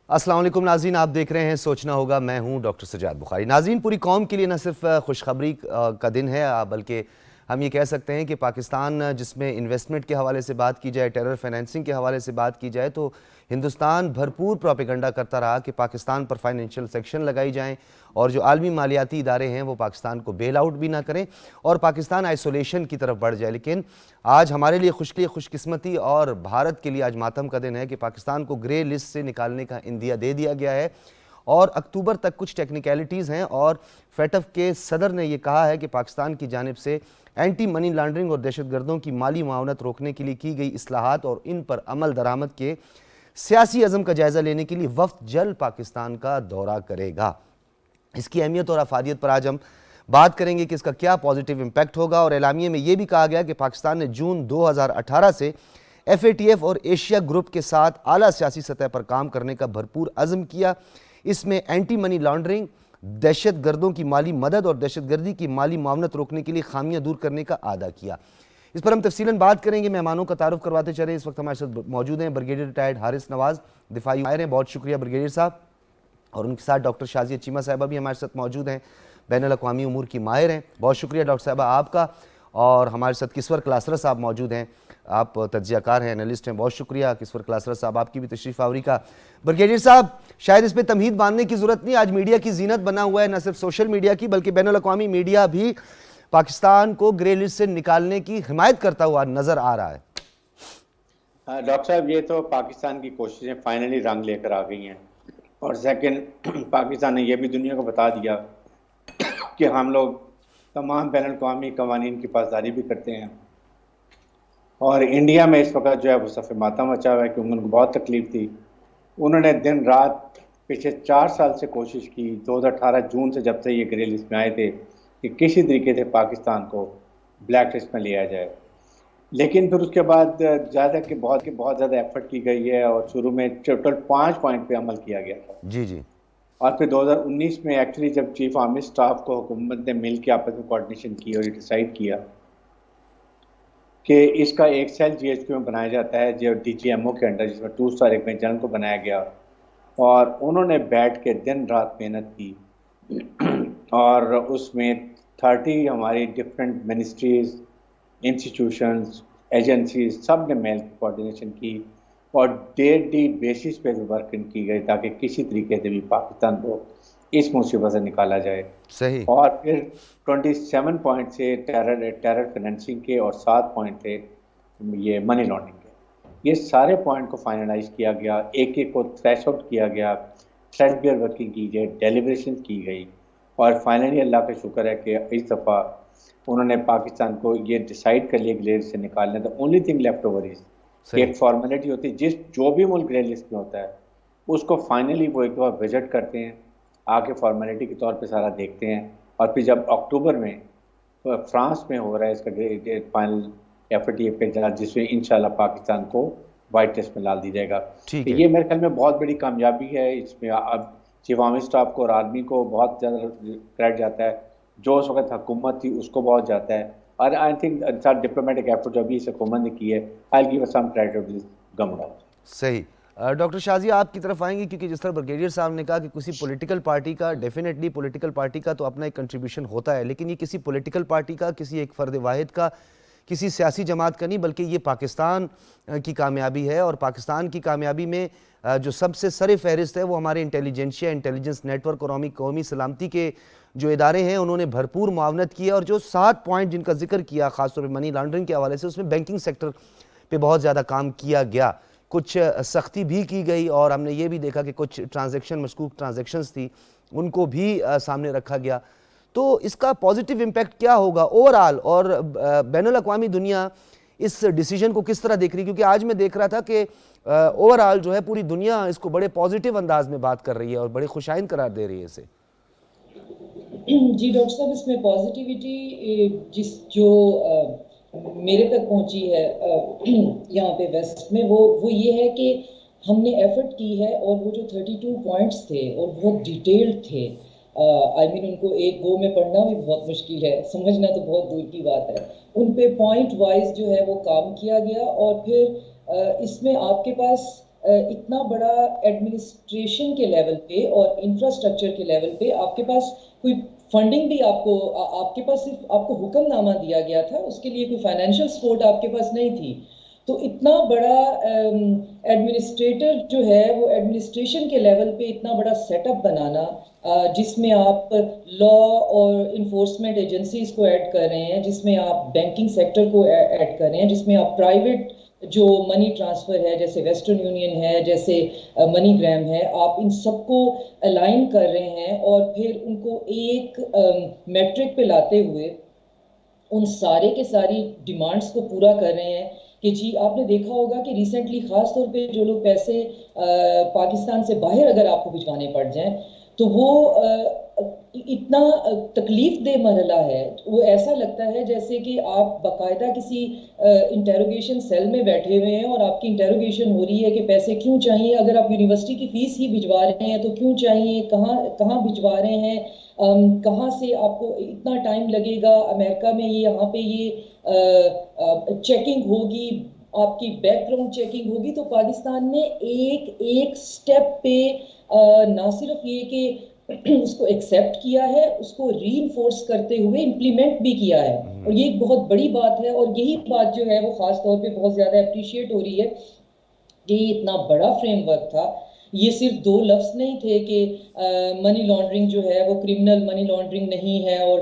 السلام علیکم ناظرین، آپ دیکھ رہے ہیں سوچنا ہوگا، میں ہوں ڈاکٹر سجاد بخاری۔ ناظرین، پوری قوم کے لیے نہ صرف خوشخبری کا دن ہے بلکہ ہم یہ کہہ سکتے ہیں کہ پاکستان جس میں انویسٹمنٹ کے حوالے سے بات کی جائے، ٹیرر فائنینسنگ کے حوالے سے بات کی جائے، تو ہندوستان بھرپور پروپیگنڈا کرتا رہا کہ پاکستان پر فائنینشیل سیکشن لگائی جائیں اور جو عالمی مالیاتی ادارے ہیں وہ پاکستان کو بیل آؤٹ بھی نہ کریں اور پاکستان آئسولیشن کی طرف بڑھ جائے۔ لیکن آج ہمارے لیے خوش قسمتی اور بھارت کے لیے آج ماتم کا دن ہے کہ پاکستان کو گرے لسٹ سے نکالنے کا عندیہ دے دیا گیا ہے اور اکتوبر تک کچھ ٹیکنیکلٹیز ہیں، اور فیٹف کے صدر نے یہ کہا ہے کہ پاکستان کی جانب سے اینٹی منی لانڈرنگ اور دہشت گردوں کی مالی معاونت روکنے کے لیے کی گئی اصلاحات اور ان پر عمل درآمد کے سیاسی عزم کا جائزہ لینے کے لیے وفد جلد پاکستان کا دورہ کرے گا۔ اس کی اہمیت اور افادیت پر آج ہم بات کریں گے کہ اس کا کیا پازیٹیو امپیکٹ ہوگا، اور اعلامیے میں یہ بھی کہا گیا کہ پاکستان نے جون 2018 سے ایف اے ٹی ایف اور ایشیا گروپ کے ساتھ اعلیٰ سیاسی سطح پر کام کرنے کا بھرپور عزم کیا۔ اس میں اینٹی منی لانڈرنگ، دہشت گردوں کی مالی مدد اور دہشت گردی کی مالی معاونت روکنے کے لیے خامیاں دور کرنے کا اعادہ کیا۔ اس پر ہم تفصیلاً بات کریں گے۔ مہمانوں کا تعارف کرواتے چلیں۔ اس وقت ہمارے ساتھ موجود ہیں بریگیڈیئر ریٹائرڈ حارث نواز، دفاعی ماہر ہیں، بہت شکریہ بریگیڈیئر صاحب، اور ان کے ساتھ ڈاکٹر شازیہ چیمہ صاحبہ بھی ہمارے ساتھ موجود ہیں، بین الاقوامی امور کی ماہر ہیں، بہت شکریہ ڈاکٹر صاحبہ آپ کا، اور ہمارے ساتھ کسور کلاسرا صاحب موجود ہیں، آپ تجزیہ کار ہیں، انالسٹ ہیں، بہت شکریہ کسور کلاسرا صاحب آپ کی بھی تشریف آوری کا۔ بریگیڈیئر صاحب، شاید اس پہ تمہید باندھنے کی ضرورت نہیں، آج میڈیا کی زینت بنا ہوا ہے، نہ صرف سوشل میڈیا کی بلکہ بین الاقوامی میڈیا بھی پاکستان کو گرے لسٹ سے نکالنے کی حمایت کرتا ہوا نظر آ رہا ہے۔ ڈاکٹر صاحب، یہ تو پاکستان کی کوششیں فائنلی رنگ لے کر آ گئی ہیں، اور سیکنڈ پاکستان نے یہ بھی دنیا کو بتا دیا کہ ہم لوگ تمام بین الاقوامی قوانین کی پاسداری بھی کرتے ہیں، اور انڈیا میں اس وقت جو ہے وہ صف ماتم مچا ہوا ہے کہ ان کو بہت تکلیف تھی۔ انہوں نے دن رات پچھلے 4 سال سے کوشش کی، 2018 جون سے جب سے یہ گرے لسٹ میں آئے تھے، کہ کسی طریقے سے پاکستان کو بلیک لسٹ میں لیا جائے، لیکن پھر اس کے بعد بہت زیادہ ایفرٹ کی گئی ہے، اور شروع میں ٹوٹل 5 پوائنٹ پہ عمل کیا گیا تھا، جی اور پھر 2019 میں ایکچولی جب چیف آرمی سٹاف کو حکومت نے مل کے آپس میں کوارڈینیشن کی اور یہ ڈیسائیڈ کیا کہ اس کا ایک سیل جی ایچ کیو میں بنایا جاتا ہے جو ڈی جی ایم او کے انڈر، جس میں 2 اسٹار لیفٹیننٹ جنرل کو بنایا گیا، اور انہوں نے بیٹھ کے دن رات محنت کی، اور اس میں 30 ہماری ڈفرینٹ منسٹریز، انسٹیٹیوشنز، ایجنسیز، سب نے مل کے کوارڈینیشن کی، اور ڈیلی بیسس پہ ورک کی گئی تاکہ کسی طریقے سے بھی پاکستان کو اس مصیبت سے نکالا جائے۔ صحیح۔ اور پھر 27 پوائنٹ سے ٹیرر فائنینسنگ کے، اور 7 پوائنٹ تھے یہ منی لانڈرنگ کے۔ یہ سارے پوائنٹ کو فائنلائز کیا گیا، ایک ایک کو تھریش آؤٹ کیا گیا، تھریڈ بیئر ورکنگ کی گئی، ڈیلیبریشن کی گئی، اور فائنلی اللہ کا شکر ہے کہ اس دفعہ انہوں نے پاکستان کو یہ ڈیسائیڈ کر لیا گرے لسٹ سے نکالنے۔ The only thing left over is کہ ایک فارمیلٹی ہوتی ہے، جو بھی ملک گرے لسٹ میں ہوتا ہے اس کو فائنلی وہ ایک دفعہ وزٹ کرتے ہیں، آ کے فارمیلٹی کے طور پہ سارا دیکھتے ہیں، اور پھر جب اکتوبر میں فرانس میں ہو رہا ہے اس کا final F A T F کا اجلاس، جس میں انشاءاللہ پاکستان کو وائٹ لسٹ میں ڈال دی جائے گا۔ تو یہ میرے خیال میں بہت بڑی کامیابی ہے۔ اس میں اب چیف آرمی اسٹاف کو اور آرمی کو بہت زیادہ کریڈٹ جاتا ہے، جو اس وقت حکومت تھی اس کو بہت جاتا ہے، اور آئی تھنک ڈپلومیٹک ایفرٹ جو ابھی اس حکومت نے کی ہے، I gave some credit of this government. صحیح۔ ڈاکٹر شازیہ آپ کی طرف آئیں گے، کیونکہ جس طرح بریگیڈیئر صاحب نے کہا کہ کسی پولیٹیکل پارٹی کا ڈیفینیٹلی پولیٹیکل پارٹی کا تو اپنا ایک کنٹریبیوشن ہوتا ہے، لیکن یہ کسی پولیٹیکل پارٹی کا، کسی ایک فرد واحد کا، کسی سیاسی جماعت کا نہیں، بلکہ یہ پاکستان کی کامیابی ہے، اور پاکستان کی کامیابی میں جو سب سے سر فہرست ہے وہ ہمارے انٹیلیجنس نیٹ ورک اور قومی سلامتی کے جو ادارے ہیں، انہوں نے بھرپور معاونت کی ہے، اور جو 7 پوائنٹ جن کا ذکر کیا خاص طور پہ منی لانڈرنگ کے حوالے سے، اس میں بینکنگ سیکٹر پہ بہت زیادہ کام کیا گیا، کچھ سختی بھی کی گئی، اور ہم نے یہ بھی دیکھا کہ کچھ مشکوک ٹرانزیکشنز تھی ان کو بھی سامنے رکھا گیا۔ تو اس کا پازیٹیو امپیکٹ کیا ہوگا اوورآل، اور بین الاقوامی دنیا اس ڈیسیجن کو کس طرح دیکھ رہی ہے؟ کیونکہ آج میں دیکھ رہا تھا کہ اوورآل جو ہے پوری دنیا اس کو بڑے پازیٹیو انداز میں بات کر رہی ہے اور بڑے خوشائند قرار دے رہی ہے اسے۔ جی ڈاکٹر صاحب، اس میں پازیٹیوٹی جو میرے تک پہنچی ہے یہاں پہ ویسٹ میں، وہ یہ ہے کہ ہم نے ایفرٹ کی ہے، اور وہ جو 32 پوائنٹس تھے اور بہت ڈیٹیلڈ تھے، ان کو ایک گو میں پڑھنا بھی بہت مشکل ہے، سمجھنا تو بہت دور کی بات ہے، ان پہ پوائنٹ وائز جو ہے وہ کام کیا گیا، اور پھر اس میں آپ کے پاس اتنا بڑا ایڈمنسٹریشن کے لیول پہ اور انفراسٹرکچر کے لیول پہ آپ کے پاس کوئی فنڈنگ بھی آپ کے پاس صرف آپ کو حکم نامہ دیا گیا تھا، اس کے لیے کوئی فائنینشیل سپورٹ آپ کے پاس نہیں تھی. تو اتنا بڑا ایڈمنسٹریٹر جو ہے وہ ایڈمنسٹریشن کے لیول پہ اتنا بڑا سیٹ اپ بنانا جس میں آپ لا اور انفورسمنٹ ایجنسیز کو ایڈ کر رہے ہیں، جس میں آپ بینکنگ سیکٹر کو ایڈ کر رہے ہیں، جس میں آپ پرائیویٹ جو منی ٹرانسفر ہے جیسے ویسٹرن یونین ہے، جیسے منی گرام ہے، آپ ان سب کو الائن کر رہے ہیں اور پھر ان کو ایک میٹرک پہ لاتے ہوئے ان سارے کے ساری ڈیمانڈز کو پورا کر رہے ہیں. کہ جی آپ نے دیکھا ہوگا کہ ریسنٹلی خاص طور پہ جو لوگ پیسے پاکستان سے باہر اگر آپ کو بھجوانے پڑ جائیں تو وہ اتنا تکلیف دہ مرحلہ ہے، وہ ایسا لگتا ہے جیسے کہ آپ باقاعدہ کسی انٹیروگیشن سیل میں بیٹھے ہوئے ہیں اور آپ کی انٹیروگیشن ہو رہی ہے کہ پیسے کیوں چاہیے، اگر آپ یونیورسٹی کی فیس ہی بھجوا رہے ہیں تو کیوں چاہیے، کہاں بھجوا رہے ہیں، کہاں سے آپ کو اتنا ٹائم لگے گا، امریکہ میں یہاں پہ یہ چیکنگ ہوگی، آپ کی بیک گراؤنڈ چیکنگ ہوگی. تو پاکستان نے ایک سٹیپ پہ نہ صرف یہ کہ اس کو ایکسیپٹ کیا ہے، اس کو ری انفورس کرتے ہوئے امپلیمنٹ بھی کیا ہے، اور یہ ایک بہت بڑی بات ہے. اور یہی بات جو ہے وہ خاص طور پہ بہت زیادہ اپریشیٹ ہو رہی ہے کہ یہ اتنا بڑا فریم ورک تھا. یہ صرف 2 لفظ نہیں تھے کہ منی لانڈرنگ جو ہے وہ کرمنل منی لانڈرنگ نہیں ہے اور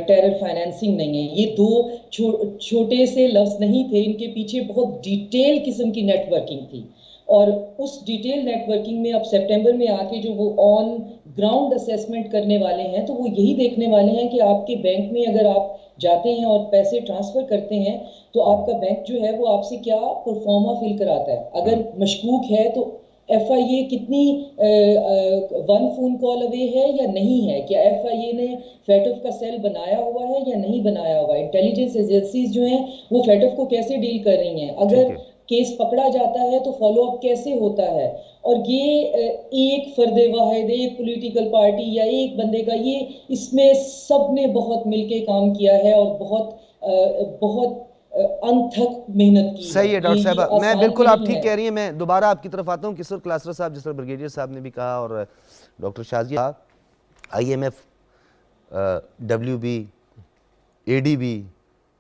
ٹیرر فائنینسنگ نہیں ہے. یہ 2 چھوٹے سے لفظ نہیں تھے، ان کے پیچھے بہت ڈیٹیل قسم کی نیٹ ورکنگ تھی. اور اس ڈیٹیل نیٹ ورکنگ میں اب سپٹمبر میں آ کے جو وہ آن گراؤنڈ اسیسمنٹ کرنے والے ہیں تو وہ یہی دیکھنے والے ہیں کہ آپ کے بینک میں اگر آپ جاتے ہیں اور پیسے ٹرانسفر کرتے ہیں تو آپ کا بینک جو ہے وہ آپ سے کیا پرفارما فل کراتا ہے. اگر مشکوک ہے تو ایف آئی اے کتنی 1 فون کال اوے ہے یا نہیں ہے، کیا ایف آئی اے نے فیٹف کا سیل بنایا ہوا ہے یا نہیں بنایا ہوا ہے، انٹیلیجنس ایجنسیز جو ہیں وہ فیٹف کو کیسے ڈیل کر رہی ہیں، اگر کیس پکڑا جاتا ہے تو فالو اپ کیسے ہوتا ہے. اور یہ ایک فرد واحد، ایک پولیٹیکل پارٹی یا ایک بندے کا، یہ اس میں سب نے بہت مل کے کام کیا ہے اور بہت انتھک محنت کی ہے. صحیح ہے ڈاکٹر صاحبہ، میں بالکل آپ ٹھیک کہہ رہی ہیں. میں دوبارہ آپ کی طرف آتا ہوں. کسر کلاسرا صاحب، جس طرح بریگیڈیئر صاحب نے بھی کہا اور doctor Shazia, I M F, W B, A D B,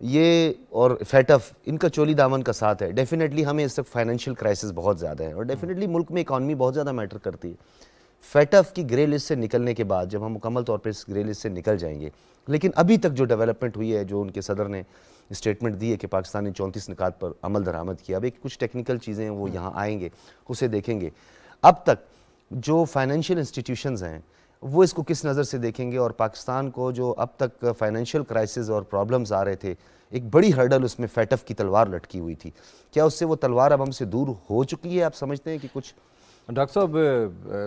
یہ اور فیٹف، ان کا چولی دامن کا ساتھ ہے. ڈیفینیٹلی ہمیں اس وقت فائنینشیل کرائسس بہت زیادہ ہے اور ڈیفینیٹلی ملک میں اکانومی بہت زیادہ میٹر کرتی ہے. فیٹف کی گرے لسٹ سے نکلنے کے بعد جب ہم مکمل طور پر اس گرے لسٹ سے نکل جائیں گے، لیکن ابھی تک جو ڈیولپمنٹ ہوئی ہے، جو ان کے صدر نے اسٹیٹمنٹ دی ہے کہ پاکستان نے 34 نکات پر عمل درآمد کیا، اب ایک کچھ ٹیکنیکل چیزیں ہیں وہ یہاں آئیں گے، اسے دیکھیں گے. اب تک جو فائنینشیل انسٹیٹیوشنز ہیں وہ اس کو کس نظر سے دیکھیں گے، اور پاکستان کو جو اب تک فائنینشیل کرائسس اور پرابلمز آ رہے تھے، ایک بڑی ہرڈل اس میں فیٹف کی تلوار لٹکی ہوئی تھی، کیا اس سے وہ تلوار اب ہم سے دور ہو چکی ہے؟ آپ سمجھتے ہیں کہ کچھ؟ ڈاکٹر صاحب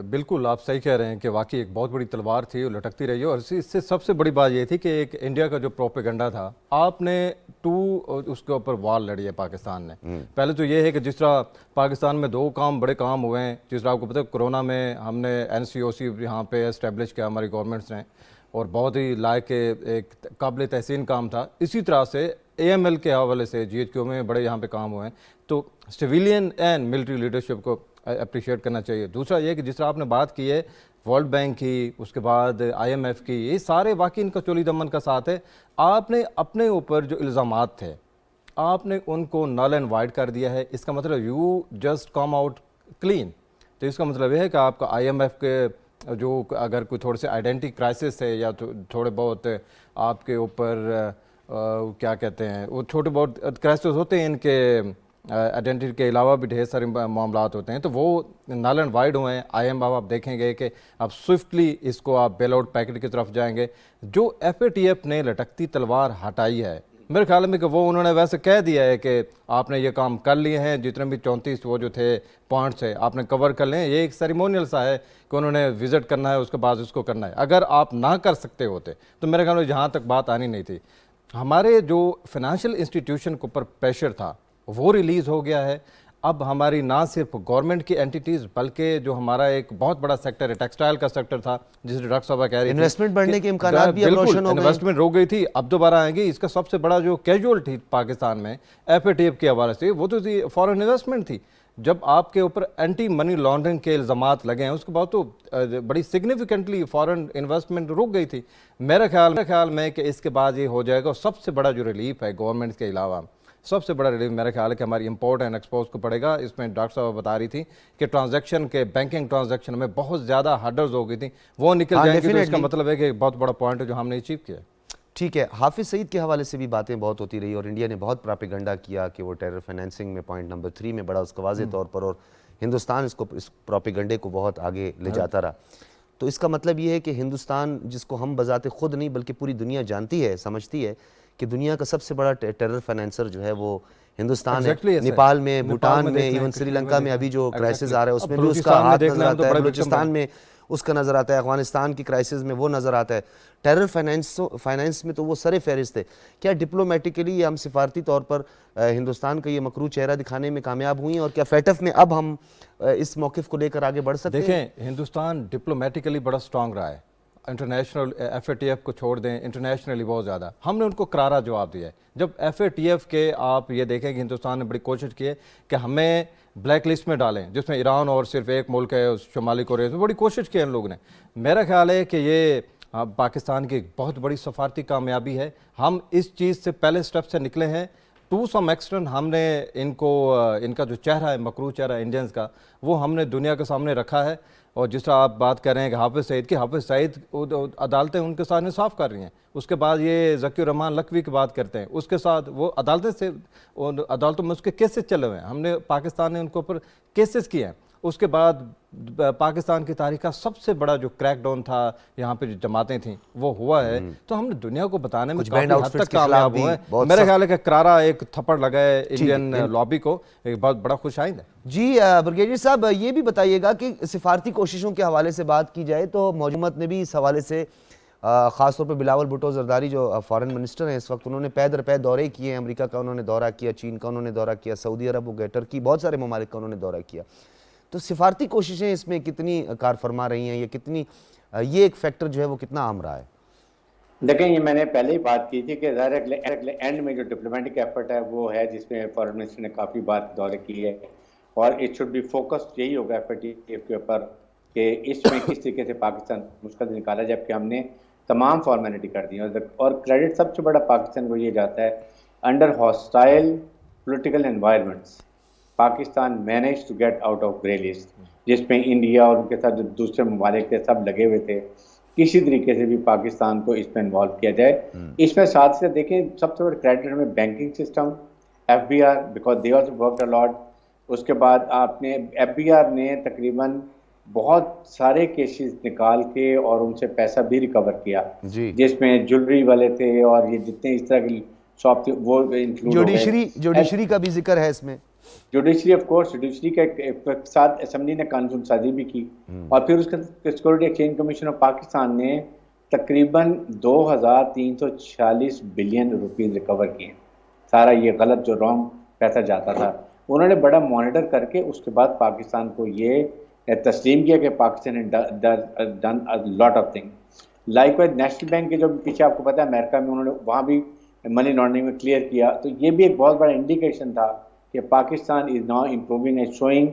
بالکل آپ صحیح کہہ رہے ہیں کہ واقعی ایک بہت بڑی تلوار تھی، وہ لٹکتی رہی ہے. اور اس سے سب سے بڑی بات یہ تھی کہ ایک انڈیا کا جو پروپیگنڈا تھا، آپ نے اس کے اوپر وار لڑی ہے پاکستان نے. پہلے تو یہ ہے کہ جس طرح پاکستان میں 2 بڑے کام ہوئے ہیں، جس طرح آپ کو پتہ ہے کرونا میں ہم نے این سی او سی یہاں پہ اسٹیبلش کیا ہماری گورنمنٹس نے، اور بہت ہی لائق ایک قابل تحسین کام تھا. اسی طرح سے اے ایم ایل کے حوالے سے جی ایچ کیو میں بڑے یہاں پہ کام ہوئے ہیں. تو سویلین اینڈ ملٹری لیڈرشپ کو اپریشیٹ کرنا چاہیے. دوسرا یہ کہ جس طرح آپ نے بات کی ہے ورلڈ بینک کی، اس کے بعد آئی ایم ایف کی، یہ سارے واقعی ان کا چولی دمن کا ساتھ ہے. آپ نے اپنے اوپر جو الزامات تھے آپ نے ان کو نل اینڈ وائڈ کر دیا ہے. اس کا مطلب you just come out clean. تو اس کا مطلب یہ ہے کہ آپ کا آئی ایم ایف کے جو اگر کوئی تھوڑے سے آئیڈینٹی کرائسس ہے یا تھوڑے بہت آپ کے اوپر کیا کہتے ہیں وہ چھوٹے بہت کرائسس ہوتے ہیں، ان کے آئیڈینٹی کے علاوہ بھی ڈھیر سارے معاملات ہوتے ہیں، تو وہ نل اینڈ وائڈ ہوئے ہیں. آئی ایم ایف آپ دیکھیں گے کہ آپ سوئفٹلی اس کو آپ بیل آؤٹ پیکٹ کی طرف جائیں گے. جو ایف اے ٹی ایف نے لٹکتی تلوار ہٹائی ہے، میرے خیال میں کہ وہ انہوں نے ویسے کہہ دیا ہے کہ آپ نے یہ کام کر لیے ہیں، جتنے بھی 34 وہ جو تھے پوائنٹس ہے آپ نے کور کر لیں. یہ ایک سیریمونیل سا ہے کہ انہوں نے وزٹ کرنا ہے، اس کے بعد اس کو کرنا ہے. اگر آپ نہ کر سکتے ہوتے تو میرے خیال میں جہاں تک بات آنی نہیں تھی. ہمارے جو فائنینشیل انسٹیٹیوشن کے اوپر پریشر تھا وہ ریلیز ہو گیا ہے. اب ہماری نہ صرف گورنمنٹ کی اینٹیٹیز بلکہ جو ہمارا ایک بہت بڑا سیکٹر ہے، ٹیکسٹائل کا سیکٹر تھا، جس ڈاکٹر صاحبہ کہہ رہی تھی انویسٹمنٹ بڑھنے کے امکانات بھی اب روشن ہو گئے. انویسٹمنٹ رو گئی تھی، اب دوبارہ آئیں گی. اس کا سب سے بڑا جو کیجول تھی پاکستان میں ایف اے ٹی ایف کے حوالے سے وہ تو تھی فارن انویسٹمنٹ تھی. جب آپ کے اوپر اینٹی منی لانڈرنگ کے الزامات لگے ہیں اس کے بعد تو بڑی سگنیفیکنٹلی فارن انویسٹمنٹ رک گئی تھی. میرے خیال میں کہ اس کے بعد یہ ہو جائے گا. اور سب سے بڑا جو ریلیف ہے گورنمنٹ کے علاوہ سب سے بڑا ریلیف میرے خیال ہے کہ ہماری امپورٹ اینڈ ایکسپورٹ کو پڑے گا. اس میں ڈاکٹر صاحب بتا رہی تھی کہ ٹرانزیکشن کے بینکنگ ٹرانزیکشن میں بہت زیادہ ہرڈلز ہو گئی تھیں, وہ نکل جائیں گے. تو اس کا مطلب ہے کہ ایک بہت بڑا پوائنٹ ہے جو ہم نے اچیو کیا. ٹھیک ہے, حافظ سعید کے حوالے سے بھی باتیں بہت ہوتی رہی اور انڈیا نے بہت پراپیگنڈا کیا کہ وہ ٹیرر فائنینسنگ میں پوائنٹ نمبر 3 میں بڑا اس کا واضح طور پر, اور ہندوستان اس پراپیگنڈے کو بہت آگے لے جاتا رہا. تو اس کا مطلب یہ ہے کہ ہندوستان, جس کو ہم بذات خود نہیں بلکہ پوری دنیا جانتی ہے, سمجھتی ہے کہ دنیا کا سب سے بڑا ٹیرر فائنینسر جو ہے وہ ہندوستان ہے. نیپال میں, بھوٹان میں, ایون سری لنکا میں ابھی جو کرائسس آ رہا ہے اس میں بھی اس کا ہاتھ نظر آتا ہے, بلوچستان میں اس کا نظر آتا ہے, افغانستان کی کرائسس میں وہ نظر آتا ہے. ٹیرر فائنینس میں تو وہ سر فہرست ہے. کیا ڈپلومیٹیکلی یا ہم سفارتی طور پر ہندوستان کا یہ مکروہ چہرہ دکھانے میں کامیاب ہوئی ہیں, اور کیا فیٹف میں اب ہم اس موقف کو لے کر آگے بڑھ سکتے ہیں؟ دیکھیں, ہندوستان ڈپلومیٹیکلی بڑا سٹرونگ رہا ہے. International F A T F کو چھوڑ دیں, انٹرنیشنلی بہت زیادہ ہم نے ان کو کرارا جواب دیا ہے. جب ایف اے ٹی ایف کے آپ یہ دیکھیں کہ ہندوستان نے بڑی کوشش کی ہے کہ ہمیں بلیک لسٹ میں ڈالیں, جس میں ایران اور صرف ایک ملک ہے شمالی کوریا, میں بڑی کوشش کی ہے ان لوگوں نے. میرا خیال ہے کہ یہ پاکستان کی ایک بہت بڑی سفارتی کامیابی ہے. ہم اس چیز سے پہلے سٹیپ سے نکلے ہیں. ٹو سم ایکسٹنٹ ہم نے ان کا جو چہرہ ہے, مکروہ چہرہ انڈینز کا, وہ ہم نے دنیا کے سامنے رکھا ہے. اور جس طرح آپ بات کر رہے ہیں کہ حافظ سعید کی, حافظ سعید عدالتیں ان کے ساتھ انصاف کر رہی ہیں. اس کے بعد یہ ذکی الرحمان لکھوی کی بات کرتے ہیں, اس کے ساتھ وہ عدالتوں میں اس کے کیسز چلے ہوئے ہیں. ہم نے پاکستان نے ان کے اوپر کیسز کیے ہیں. اس کے بعد پاکستان کی تاریخ کا سب سے بڑا جو کریک ڈاؤن تھا یہاں پہ جو جماعتیں تھیں وہ ہوا ہے. تو ہم نے دنیا کو بتانے میں کافی حد تک کامیاب ہوئے ہیں. میرے خیال ہے کہ کرارا ایک تھپڑ لگا ہے انڈین لابی کو, ایک بہت بڑا خوش آئند ہے. جی بریگیڈیئر صاحب, یہ بھی بتائیے گا کہ سفارتی کوششوں کے حوالے سے بات کی جائے تو حکومت نے بھی اس حوالے سے, خاص طور پہ بلاول بھٹو زرداری جو فارن منسٹر ہیں اس وقت, انہوں نے پے در پے دورے کیے ہیں. امریکہ کا انہوں نے دورہ کیا, چین کا انہوں نے دورہ کیا, سعودی عرب ہو گئے, ٹرکی, بہت سارے ممالک کا انہوں نے دورہ کیا. تو سفارتی کوششیں اس میں کتنی کار فرما رہی ہیں, یہ ایک فیکٹر جو ہے وہ کتنا عام رہا ہے؟ دیکھیں, یہ میں نے پہلے ہی بات کی تھی کہ ظاہر اینڈ میں جو ڈپلومیٹک ایفرٹ ہے وہ ہے جس میں فارن منسٹر نے کافی بات دورے کی ہے, اور اٹ شوڈ بی فوکسڈ یہی ہوگا ایف اے ٹی ایف کے اوپر کہ اس میں کس طریقے سے پاکستان مستقل نکالا, جبکہ ہم نے تمام فارمیلٹی کر دی. اور کریڈٹ سب سے بڑا پاکستان کو یہ جاتا ہے, under hostile political environments Pakistan manage to get out of grey list, جس میں انڈیا اور ان کے ساتھ جو دوسرے ممالک کے سب لگے ہوئے تھے, کسی طریقے سے بھی پاکستان کو اس میں انوالو کیا جائے. اس میں ساتھ سے دیکھیں سب سے بڑا کریڈٹ میں banking system, F B R, because they also worked a lot. اس کے بعد آپ نے ایف بی آر نے تقریباً بہت سارے کیسز نکال کے اور ان سے پیسہ بھی ریکور کیا, جس میں جولری والے تھے اور یہ جتنے اس طرح کی شاپ تھے وہ انکلوڈ ہو گئے. جوڈیشری کا بھی ذکر ہے اس میں. جوڈیشری آف کورس, جوڈیشری کے ساتھ اسمبلی نے قانون سازی بھی کی, اور پھر اس کے security exchange commission of Pakistan نے تقریباً 2346 بلین روپیز ریکور کیے. سارا یہ غلط جو رانگ پیسہ جاتا تھا انہوں نے بڑا مانیٹر کر کے اس کے بعد پاکستان کو یہ تسلیم کیا کہ پاکستان نے done lot of thing. Like wise national bank کے جو پیچھے آپ کو پتا ہے امریکہ میں انہوں نے وہاں بھی منی لانڈرنگ میں کلیئر کیا. تو یہ بھی ایک بہت بڑا انڈیکیشن تھا کہ Pakistan is now improving and showing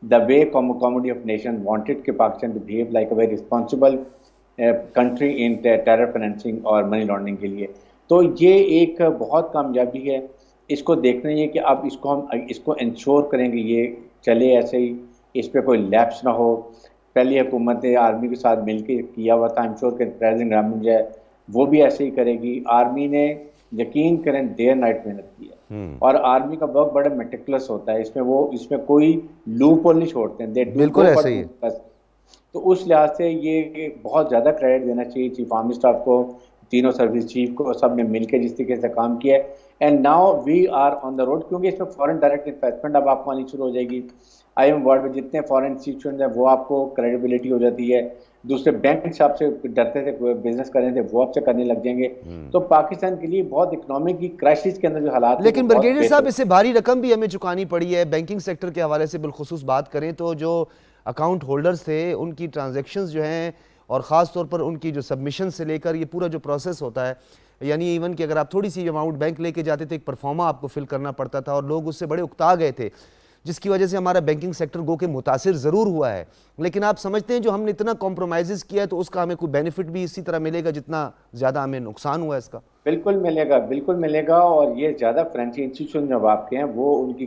the way community of nation wanted کہ Pakistan to behave like a very responsible country in terror financing اور منی لانڈرنگ کے لیے. تو یہ ایک بہت کامیابی ہے. اس کو دیکھنا یہ کہ اب ہم اس کو انشور کریں گے یہ چلے ایسے ہی, اس پہ کوئی لیپس نہ ہو. پہلی حکومت آرمی کے ساتھ مل کے کیا ہوا تھا, انشور کہ پریزیڈنٹ گورنمنٹ جو ہے وہ بھی ایسے ہی کرے گی. آرمی نے یقین کریں ڈے نائٹ محنت کی ہے, اور آرمی کا ورک بڑا میٹیکولس ہوتا ہے. اس میں کوئی لوپ ہول نہیں چھوڑتے ہیں. بالکل ایسے ہی. تو اس لحاظ سے یہ بہت زیادہ کریڈٹ دینا چاہیے چیف آرمی اسٹاف کو, تینوں سروس چیف کو, سب نے مل کے جس طریقے سے کام کیا ہے. And now we are on the road, کیونکہ اس میں فارن ڈائریکٹ انویسٹمنٹ اب آپ کو آنی شروع ہو جائے گی. آئی ایم ورلڈ میں جتنے فارن انسٹیٹیوشنز ہیں وہ آپ کو کریڈیبلٹی ہو جاتی ہے. دوسرے بینکس آپ سے ڈرتے تھے بزنس کرنے تھے وہ آپ سے کرنے لگ جائیں گے. تو پاکستان کے لیے بہت اکنامک کی کرائسس کے اندر جو حالات, لیکن بریگیڈیئر صاحب اس سے بھاری رقم بھی ہمیں چکانی پڑی ہے. بینکنگ سیکٹر کے حوالے سے بالخصوص بات کریں تو جو اکاؤنٹ ہولڈرز تھے ان کی ٹرانزیکشنز جو ہیں, اور خاص طور پر ان کی جو سبمیشن سے لے کر یہ پورا جو پروسیس ہوتا ہے, یعنی ایون کہ اگر آپ تھوڑی سی اماؤنٹ بینک لے کے جاتے تھے ایک پرفارما آپ کو فل کرنا پڑتا تھا اور لوگ اس سے بڑے اکتا گئے تھے. جس کی وجہ سے ہمارا بینکنگ سیکٹر گو کہ متاثر ضرور ہوا ہے، لیکن آپ سمجھتے ہیں جو ہم نے اتنا کمپرومائزز کیا ہے تو اس کا ہمیں کوئی بینیفٹ بھی اسی طرح ملے گا جتنا زیادہ ہمیں نقصان ہوا ہے اس کا؟ بالکل ملے گا، بالکل ملے گا، اور یہ زیادہ فائنینشیل انسٹیٹیوشن جب آپ کے ہیں وہ ان کی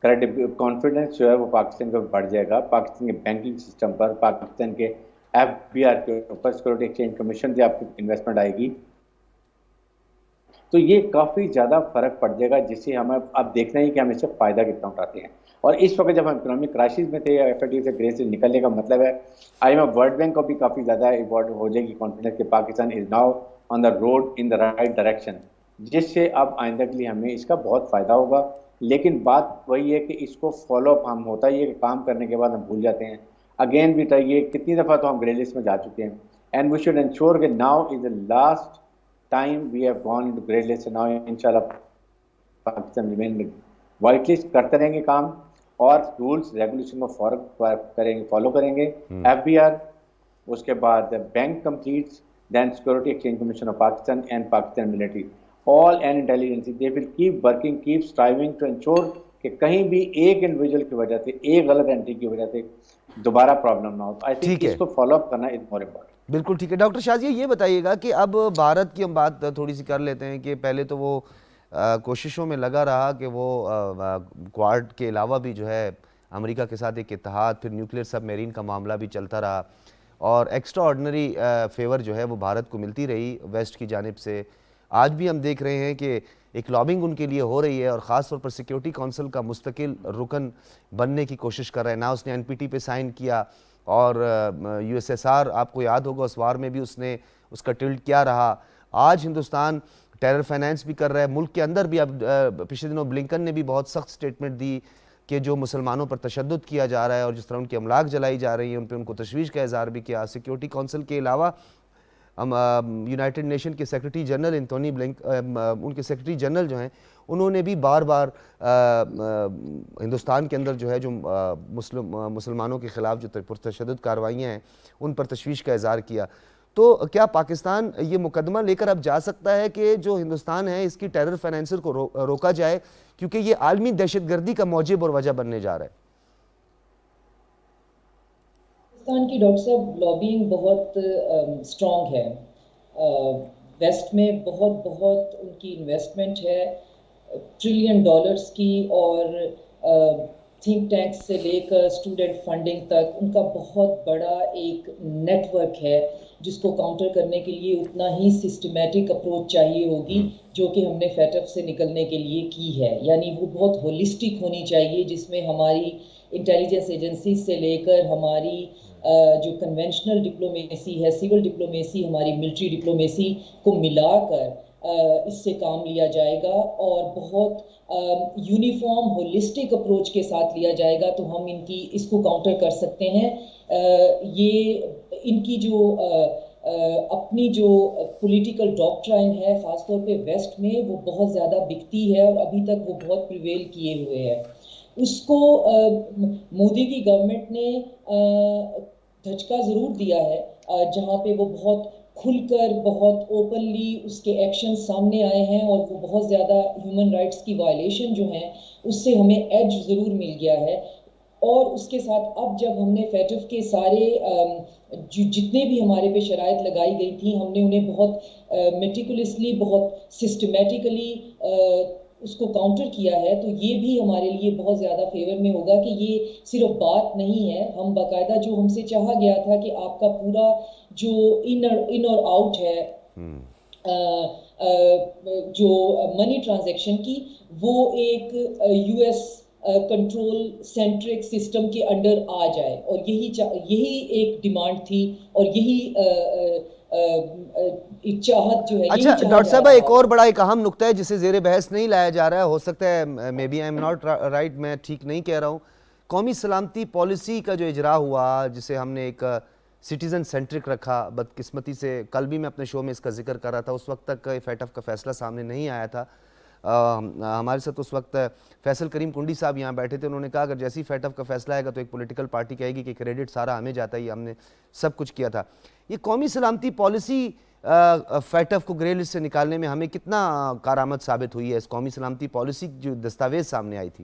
کانفیڈنس جو ہے وہ پاکستان کا بڑھ جائے گا، پاکستان کے بینکنگ سسٹم پر، پاکستان کے FBR کے اوپر، سیکورٹی ایکسچینج کمیشن سے آپ کی انویسٹمنٹ آئے گی، تو یہ کافی زیادہ فرق پڑ جائے گا، جس سے ہمیں اب دیکھنا ہے کہ ہم اس سے فائدہ کتنا اٹھاتے ہیں۔ اور اس وقت جب ہم اکنامک کرائسس میں تھے، FATF سے گریس سے نکلنے کا مطلب ہے IMF ورلڈ بینک کو بھی کافی زیادہ ایوارڈ ہو جائے گی کانفیڈنس کہ Pakistan is now on the road in the right direction, جس سے اب آئندہ کے لیے ہمیں اس کا بہت فائدہ ہوگا۔ لیکن بات وہی ہے کہ اس کو فالو اپ ہم ہوتا ہی ہے کہ کام کرنے کے بعد ہم بھول جاتے ہیں۔ اگین بھی یہ کتنی دفعہ تو ہم گرے لسٹ میں جا چکے ہیں، اینڈ وی شوڈ انشور کہ now is the last time we have gone into grey list, and now inshallah Pakistan remain white list، کرتے رہیں گے کام اور رولز ریگولیشن کو فالو کریں گے۔ FBR، اس کے بعد bank completes, then security exchange commission of Pakistan and Pakistan military, all and intelligence they will keep working, keep striving to ensure کہ کہیں بھی ایک انڈیویجول کی وجہ سے، ایک غلط انٹری کی وجہ سے دوبارہ پرابلم نہ ہو۔ آئی تھنک اس کو فالو اپ کرنا از مور امپورٹنٹ۔ بالکل ٹھیک ہے ڈاکٹر شازیہ، یہ بتائیے گا کہ اب بھارت کی ہم بات تھوڑی سی کر لیتے ہیں کہ پہلے تو وہ کوششوں میں لگا رہا کہ وہ کوارڈ کے علاوہ بھی جو ہے امریکہ کے ساتھ ایک اتحاد، پھر نیوکلیر سب میرین کا معاملہ بھی چلتا رہا، اور ایکسٹرا آرڈنری فیور جو ہے وہ بھارت کو ملتی رہی ویسٹ کی جانب سے۔ آج بھی ہم دیکھ رہے ہیں کہ ایک لابنگ ان کے لیے ہو رہی ہے، اور خاص طور پر سیکیورٹی کونسل کا مستقل رکن بننے کی کوشش کر رہے ہیں۔ نہ اس نے NPT پہ سائن کیا، اور USSR آپ کو یاد ہوگا اس وار میں بھی اس نے اس کا ٹلٹ کیا رہا۔ آج ہندوستان ٹیرر فائنانس بھی کر رہا ہے ملک کے اندر بھی۔ اب پچھلے دنوں بلنکن نے بھی بہت سخت سٹیٹمنٹ دی کہ جو مسلمانوں پر تشدد کیا جا رہا ہے اور جس طرح ان کی املاک جلائی جا رہی ہیں ان پہ ان کو تشویش کا اظہار بھی کیا۔ سیکیورٹی کونسل کے علاوہ یونائٹڈ نیشن کے سیکرٹری جنرل انتونی ان کے سیکرٹری جنرل جو ہیں انہوں نے بھی بار بار ہندوستان کے اندر جو ہے جو مسلمانوں کے خلاف جو پرتشدد کارروائیاں ہیں ان پر تشویش کا اظہار کیا۔ تو کیا پاکستان یہ مقدمہ لے کر اب جا سکتا ہے کہ جو ہندوستان ہے اس کی ٹیرر فائنینسر کو روکا جائے، کیونکہ یہ عالمی دہشت گردی کا موجب اور وجہ بننے جا رہا ہے؟ پاکستان کی ڈاکٹر صاحب لابینگ بہت اسٹرانگ ہے، ویسٹ میں بہت ان کی انویسٹمنٹ ہے $ٹریلین کی، اور تھنک ٹینکس سے لے کر اسٹوڈنٹ فنڈنگ تک ان کا بہت بڑا ایک نیٹ ورک ہے، جس کو کاؤنٹر کرنے کے لیے اتنا ہی سسٹمیٹک اپروچ چاہیے ہوگی جو کہ ہم نے FATF سے نکلنے کے لیے کی ہے۔ یعنی وہ بہت ہولسٹک ہونی چاہیے، جس میں ہماری انٹیلیجنس ایجنسیز سے لے کر ہماری جو کنونشنل ڈپلومیسی ہے، سول ڈپلومیسی، ہماری ملٹری ڈپلومیسی کو ملا کر اس سے کام لیا جائے گا، اور بہت یونیفارم ہولسٹک اپروچ کے ساتھ لیا جائے گا، تو ہم اس کو کاؤنٹر کر سکتے ہیں۔ یہ ان کی جو اپنی جو پولیٹیکل ڈاکٹرائن ہے خاص طور پہ ویسٹ میں، وہ بہت زیادہ بکتی ہے، اور ابھی تک وہ بہت پریویل کیے ہوئے ہے۔ اس کو مودی کی گورنمنٹ نے دھچکا ضرور دیا ہے، جہاں پہ وہ بہت کھل کر بہت اوپنلی اس کے ایکشن سامنے آئے ہیں، اور وہ بہت زیادہ ہیومن رائٹس کی وائلیشن جو ہیں اس سے ہمیں ایج ضرور مل گیا ہے۔ اور اس کے ساتھ اب جب ہم نے FATF کے سارے جتنے بھی ہمارے پہ شرائط لگائی گئی تھیں، ہم نے انہیں بہت میٹیکولسلی، بہت سسٹمیٹیکلی اس کو کاؤنٹر کیا ہے، تو یہ بھی ہمارے لیے بہت زیادہ فیور میں ہوگا کہ یہ صرف بات نہیں ہے، ہم باقاعدہ جو ہم سے چاہا گیا تھا کہ آپ کا پورا جو ان اور آؤٹ ہے جو منی ٹرانزیکشن کی، وہ ایک US کنٹرول سینٹرک سسٹم کے انڈر آ جائے، اور یہی ایک ڈیمانڈ تھی، اور یہی چاہت جو ہے۔ اچھا ڈاکٹر صاحب، ایک اور بڑا ایک اہم نقطہ ہے جسے زیر بحث نہیں لایا جا رہا ہے، ہو سکتا ہے maybe I am not right, میں ٹھیک نہیں کہہ رہا ہوں، قومی سلامتی پالیسی کا جو اجرا ہوا، جسے ہم نے ایک سٹیزن سینٹرک رکھا، بدقسمتی سے کل بھی میں اپنے شو میں اس کا ذکر کر رہا تھا، اس وقت تک FATF کا فیصلہ سامنے نہیں آیا تھا۔ ہمارے ساتھ اس وقت فیصل کریم کنڈی صاحب یہاں بیٹھے تھے، انہوں نے کہا اگر جیسی FATF کا فیصلہ آئے گا تو ایک پولیٹیکل پارٹی کہے گی کہ کریڈٹ سارا ہمیں جاتا ہے، ہم نے سب کچھ کیا تھا۔ یہ قومی سلامتی پالیسی FATF کو گرے لسٹ سے نکالنے میں ہمیں کتنا کارآمد ثابت ہوئی ہے؟ اس قومی سلامتی پالیسی جو دستاویز سامنے آئی تھی،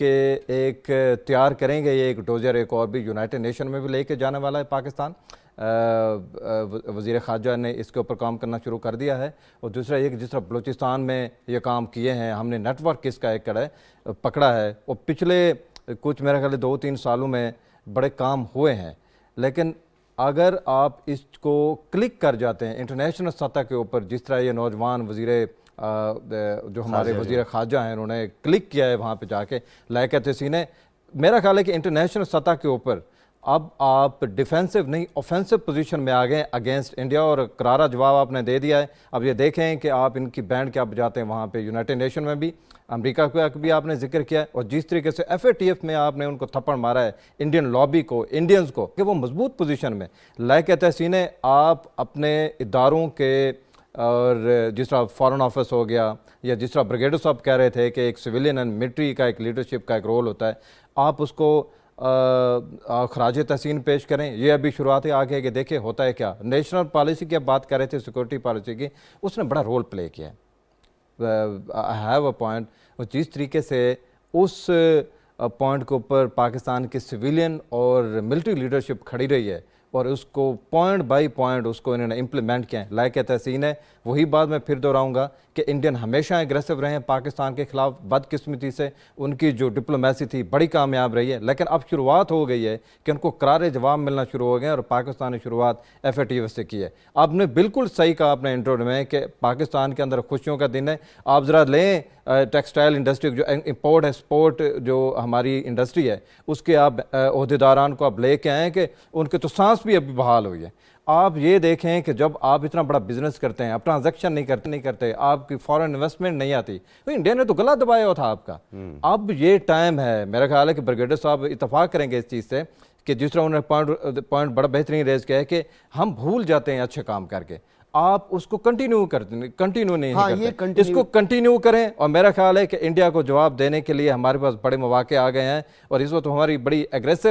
کہ ایک تیار کریں گے یہ ایک ڈوزر ایک اور بھی یونائٹڈ نیشن میں بھی لے کے جانے والا ہے پاکستان. وزیر خارجہ نے اس کے اوپر کام کرنا شروع کر دیا ہے. اور دوسرا یہ کہ جس طرح بلوچستان میں یہ کام کیے ہیں ہم نے نیٹ ورک اس کا ایک پکڑا ہے اور پچھلے کچھ میرے خیال 2-3 سالوں میں بڑے کام ہوئے ہیں. لیکن اگر آپ اس کو کلک کر جاتے ہیں انٹرنیشنل سطح کے اوپر, جس طرح یہ نوجوان جو ہمارے وزیر خارجہ ہیں انہوں نے کلک کیا ہے وہاں پہ جا کے لائقہ تحسین ہے, میرا خیال ہے کہ انٹرنیشنل سطح کے اوپر اب آپ ڈیفینسو نہیں اوفینسو پوزیشن میں آ گئے اگینسٹ انڈیا, اور کرارا جواب آپ نے دے دیا ہے. اب یہ دیکھیں کہ آپ ان کی بینڈ کیا بجاتے ہیں وہاں پہ یونائٹڈ نیشن میں بھی, امریکہ کا بھی آپ نے ذکر کیا ہے, اور جس طریقے سے FATF میں آپ نے ان کو تھپڑ مارا ہے انڈین لابی کو, انڈینز کو, کہ وہ مضبوط پوزیشن میں لائقہ تحسین ہے. آپ اپنے اداروں کے, اور جس طرح فارن آفس ہو گیا, یا جس طرح بریگیڈر صاحب کہہ رہے تھے کہ ایک سویلین اینڈ ملٹری کا ایک لیڈرشپ کا ایک رول ہوتا ہے, آپ اس کو خراج تحسین پیش کریں. یہ ابھی شروعات ہے آگے کہ دیکھیں ہوتا ہے کیا. نیشنل پالیسی کی اب بات کر رہے تھے, سیکورٹی پالیسی کی, اس نے بڑا رول پلے کیا ہے. آئی ہیو اے پوائنٹ, اور جس طریقے سے اس پوائنٹ کے اوپر پاکستان کی سویلین اور ملٹری لیڈرشپ کھڑی رہی ہے, اور اس کو پوائنٹ بائی پوائنٹ اس کو انہوں نے امپلیمنٹ کیا ہے, لائقہ تحسین ہے. وہی بات میں پھر دہراؤں گا کہ انڈین ہمیشہ ایگریسو رہے ہیں پاکستان کے خلاف. بدقسمتی سے ان کی جو ڈپلومیسی تھی بڑی کامیاب رہی ہے, لیکن اب شروعات ہو گئی ہے کہ ان کو کرارے جواب ملنا شروع ہو گئے ہیں, اور پاکستان نے شروعات FATF سے کی ہے. آپ نے بالکل صحیح کہا اپنے انٹرو میں کہ پاکستان کے اندر خوشیوں کا دن ہے. آپ ذرا لیں ٹیکسٹائل انڈسٹری جو امپورٹ ایکسپورٹ جو ہماری انڈسٹری ہے اس کے آپ عہدیداران کو آپ لے کے آئیں کہ ان کے تو سانس بھی ابھی بحال ہوئی ہے. آپ یہ دیکھیں کہ جب آپ اتنا بڑا بزنس کرتے ہیں, آپ ٹرانزیکشن نہیں کرتے, آپ کی فورن انویسٹمنٹ نہیں آتی, تو انڈیا نے تو گلا دبایا ہوا تھا آپ کا. اب یہ ٹائم ہے, میرا خیال ہے کہ بریگیڈر صاحب اتفاق کریں گے اس چیز سے کہ جس طرح انہوں نے پوائنٹ بڑا بہترین ریز کیا ہے کہ ہم بھول جاتے ہیں اچھے کام کر کے, آپ اس کو کنٹینیو نہیں کرتے, اس کو کنٹینیو کریں. اور میرا خیال ہے کہ انڈیا کو جواب دینے کے لیے ہمارے پاس بڑے مواقع آ گئے ہیں, اور اس وقت ہماری بڑی ایگریسو